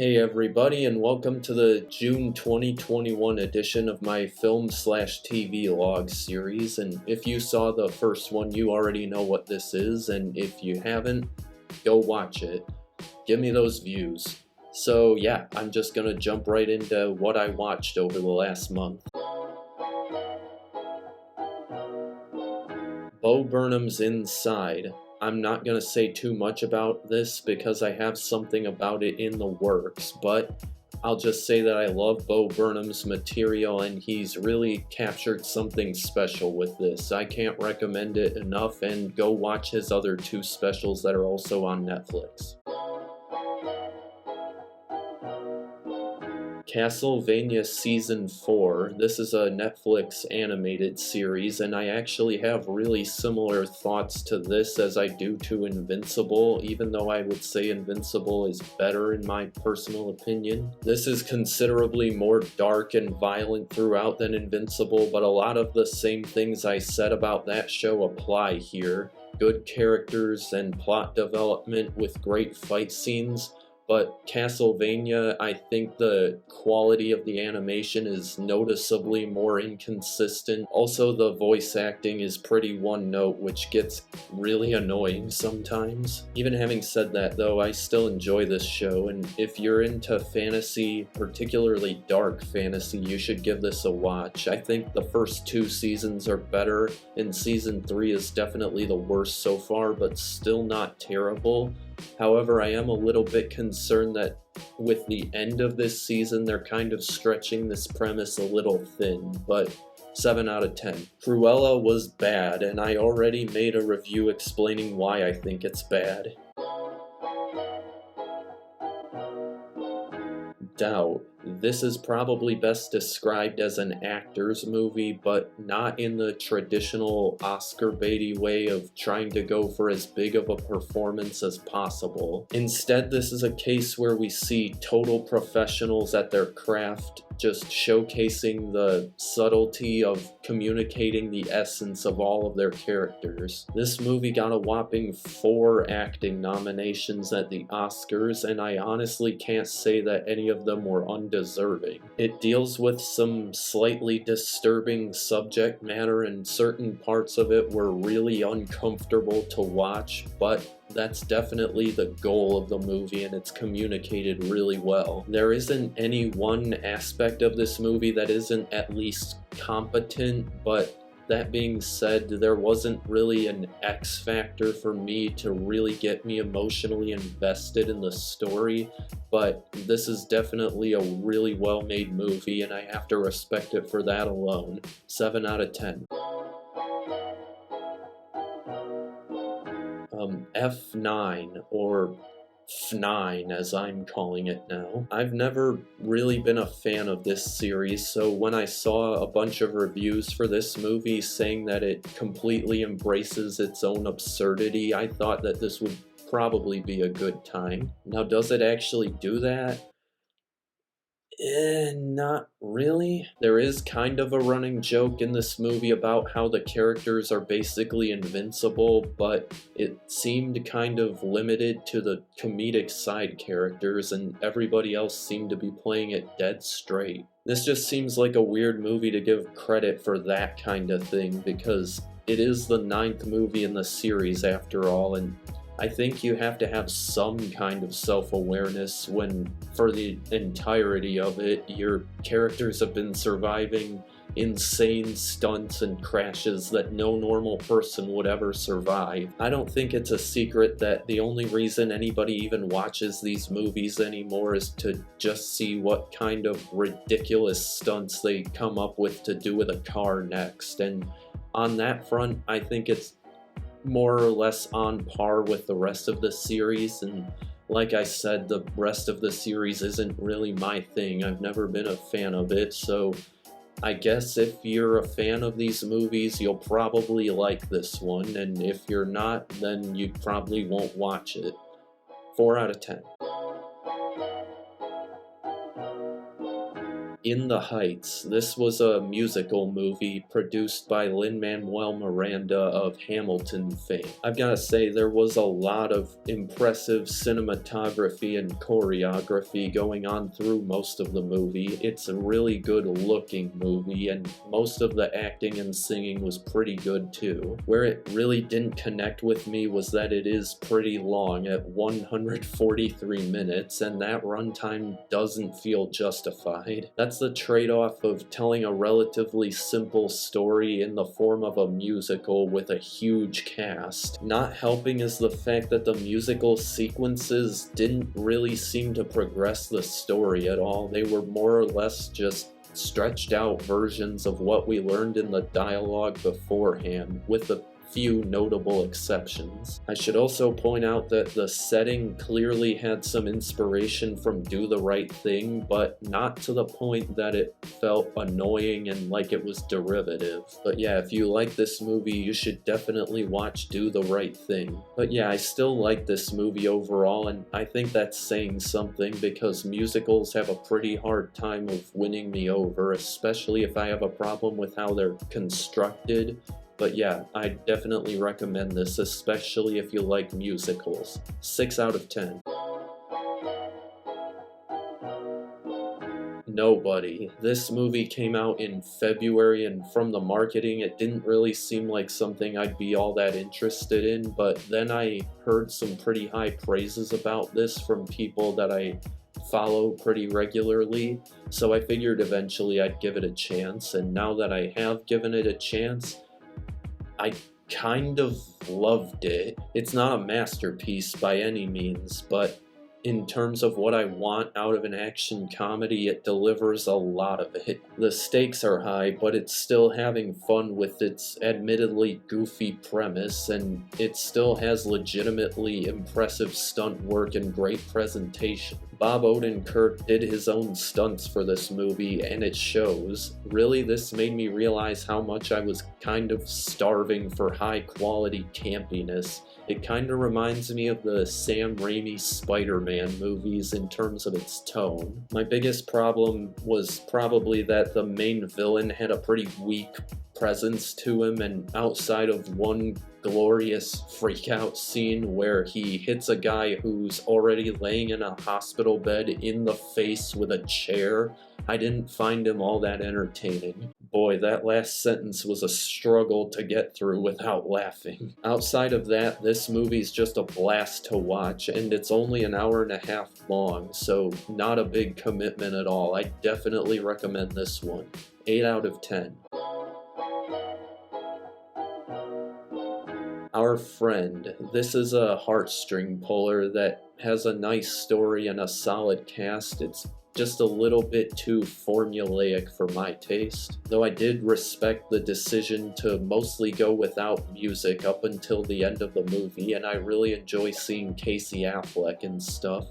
Hey everybody, and welcome to the June 2021 edition of my film/TV log series. And if you saw the first one, you already know what this is, and if you haven't, go watch it. Give me those views. So yeah, I'm just gonna jump right into what I watched over the last month. Bo Burnham's Inside. I'm not going to say too much about this because I have something about it in the works, but I'll just say that I love Bo Burnham's material and he's really captured something special with this. I can't recommend it enough, and go watch his other two specials that are also on Netflix. Castlevania Season 4. This is a Netflix animated series, and I actually have really similar thoughts to this as I do to Invincible, even though I would say Invincible is better in my personal opinion. This is considerably more dark and violent throughout than Invincible, but a lot of the same things I said about that show apply here. Good characters and plot development with great fight scenes. But Castlevania, I think the quality of the animation is noticeably more inconsistent. Also, the voice acting is pretty one note, which gets really annoying sometimes. Even having said that though, I still enjoy this show, and if you're into fantasy, particularly dark fantasy, you should give this a watch. I think the first two seasons are better, and season 3 is definitely the worst so far, but still not terrible. However, I am a little bit concerned that with the end of this season, they're kind of stretching this premise a little thin, but 7 out of 10. Cruella was bad, and I already made a review explaining why I think it's bad. Doubt. This is probably best described as an actor's movie, but not in the traditional Oscar baity way of trying to go for as big of a performance as possible. Instead, this is a case where we see total professionals at their craft, just showcasing the subtlety of communicating the essence of all of their characters. This movie got a whopping 4 acting nominations at the Oscars, and I honestly can't say that any of them were undeserving. It deals with some slightly disturbing subject matter, and certain parts of it were really uncomfortable to watch, but that's definitely the goal of the movie, and it's communicated really well. There isn't any one aspect of this movie that isn't at least competent, but that being said, there wasn't really an X factor for me to really get me emotionally invested in the story, but this is definitely a really well-made movie, and I have to respect it for that alone. 7 out of 10. F9, or F9 as I'm calling it now. I've never really been a fan of this series, so when I saw a bunch of reviews for this movie saying that it completely embraces its own absurdity, I thought that this would probably be a good time. Now, does it actually do that? Not really. There is kind of a running joke in this movie about how the characters are basically invincible, but it seemed kind of limited to the comedic side characters, and everybody else seemed to be playing it dead straight. This just seems like a weird movie to give credit for that kind of thing, because it is the 9th movie in the series after all, and I think you have to have some kind of self-awareness when, for the entirety of it, your characters have been surviving insane stunts and crashes that no normal person would ever survive. I don't think it's a secret that the only reason anybody even watches these movies anymore is to just see what kind of ridiculous stunts they come up with to do with a car next, and on that front, I think it's more or less on par with the rest of the series, and like I said, the rest of the series isn't really my thing. I've never been a fan of it, so I guess if you're a fan of these movies, you'll probably like this one, and if you're not, then you probably won't watch it. 4 out of 10. In the Heights. This was a musical movie produced by Lin-Manuel Miranda of Hamilton fame. I've gotta say, there was a lot of impressive cinematography and choreography going on through most of the movie. It's a really good looking movie, and most of the acting and singing was pretty good too. Where it really didn't connect with me was that it is pretty long at 143 minutes, and that runtime doesn't feel justified. That's the trade-off of telling a relatively simple story in the form of a musical with a huge cast. Not helping is the fact that the musical sequences didn't really seem to progress the story at all. They were more or less just stretched out versions of what we learned in the dialogue beforehand, with a few notable exceptions. I should also point out that the setting clearly had some inspiration from Do the Right Thing, but not to the point that it felt annoying and like it was derivative. But yeah, if you like this movie, you should definitely watch Do the Right Thing. But yeah, I still like this movie overall, and I think that's saying something because musicals have a pretty hard time of winning me over, especially if I have a problem with how they're constructed. But yeah, I definitely recommend this, especially if you like musicals. 6 out of 10. Nobody. This movie came out in February, and from the marketing, it didn't really seem like something I'd be all that interested in, but then I heard some pretty high praises about this from people that I follow pretty regularly, so I figured eventually I'd give it a chance, and now that I have given it a chance, I kind of loved it. It's not a masterpiece by any means, but in terms of what I want out of an action comedy, it delivers a lot of it. The stakes are high, but it's still having fun with its admittedly goofy premise, and it still has legitimately impressive stunt work and great presentation. Bob Odenkirk did his own stunts for this movie, and it shows. Really, this made me realize how much I was kind of starving for high-quality campiness. It kind of reminds me of the Sam Raimi Spider-Man movies in terms of its tone. My biggest problem was probably that the main villain had a pretty weak presence to him, and outside of one glorious freakout scene where he hits a guy who's already laying in a hospital bed in the face with a chair, I didn't find him all that entertaining. Boy, that last sentence was a struggle to get through without laughing. Outside of that, this movie's just a blast to watch, and it's only an hour and a half long, so not a big commitment at all. I definitely recommend this one. 8 out of 10. Our Friend. This is a heartstring puller that has a nice story and a solid cast. It's just a little bit too formulaic for my taste, though I did respect the decision to mostly go without music up until the end of the movie, and I really enjoy seeing Casey Affleck and stuff.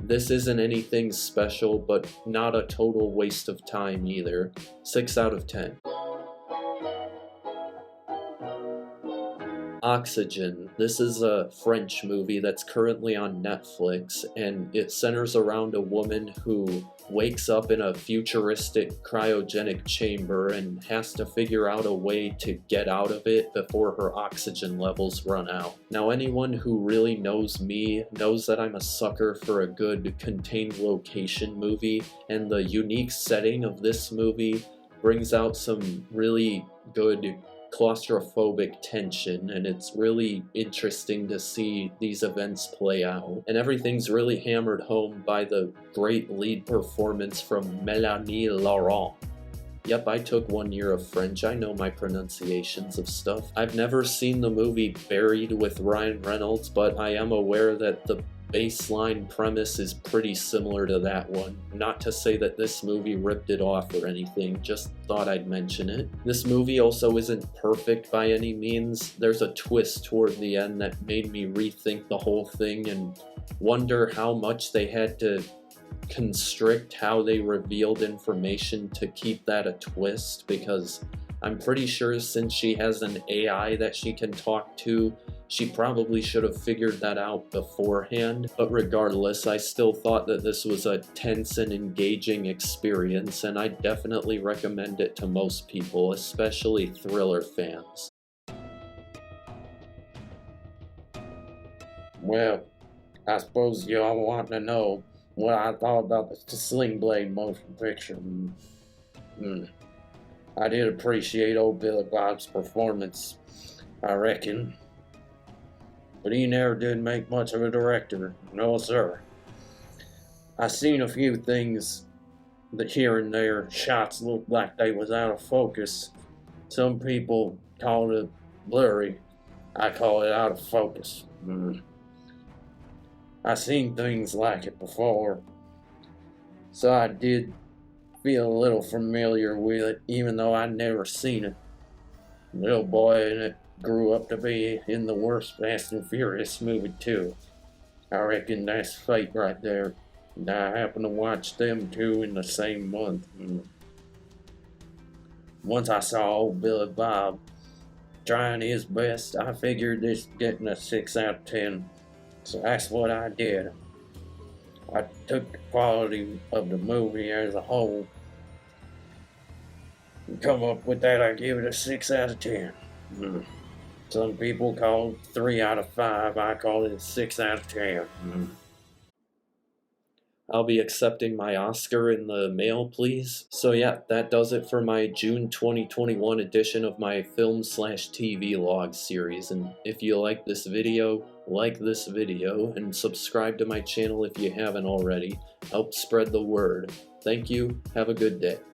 This isn't anything special, but not a total waste of time either. 6 out of 10. Oxygen. This is a French movie that's currently on Netflix, and it centers around a woman who wakes up in a futuristic cryogenic chamber and has to figure out a way to get out of it before her oxygen levels run out. Now, anyone who really knows me knows that I'm a sucker for a good contained location movie, and the unique setting of this movie brings out some really good claustrophobic tension, and it's really interesting to see these events play out. And everything's really hammered home by the great lead performance from Mélanie Laurent. Yep, I took 1 year of French. I know my pronunciations of stuff. I've never seen the movie Buried with Ryan Reynolds, but I am aware that the baseline premise is pretty similar to that one. Not to say that this movie ripped it off or anything, just thought I'd mention it. This movie also isn't perfect by any means. There's a twist toward the end that made me rethink the whole thing and wonder how much they had to constrict how they revealed information to keep that a twist, because I'm pretty sure since she has an AI that she can talk to, She probably should have figured that out beforehand, but regardless, I still thought that this was a tense and engaging experience, and I definitely recommend it to most people, especially thriller fans. Well, I suppose you all want to know what I thought about the Sling Blade motion picture. I did appreciate old Billy Bob's performance, I reckon. But he never did make much of a director. No, sir. I seen a few things that here and there shots looked like they was out of focus. Some people called it blurry. I call it out of focus. I seen things like it before, so I did feel a little familiar with it, even though I'd never seen it. The little boy in it grew up to be in the worst Fast and Furious movie too. I reckon that's fate right there. And I happened to watch them two in the same month. Once I saw old Billy Bob trying his best, I figured this getting a 6 out of 10. So that's what I did. I took the quality of the movie as a whole and come up with that. I give it a 6 out of 10. Some people call it 3 out of 5. I call it a 6 out of 10. I'll be accepting my Oscar in the mail, please. So yeah, that does it for my June 2021 edition of my film/TV log series. And if you like this video, and subscribe to my channel if you haven't already. Help spread the word. Thank you. Have a good day.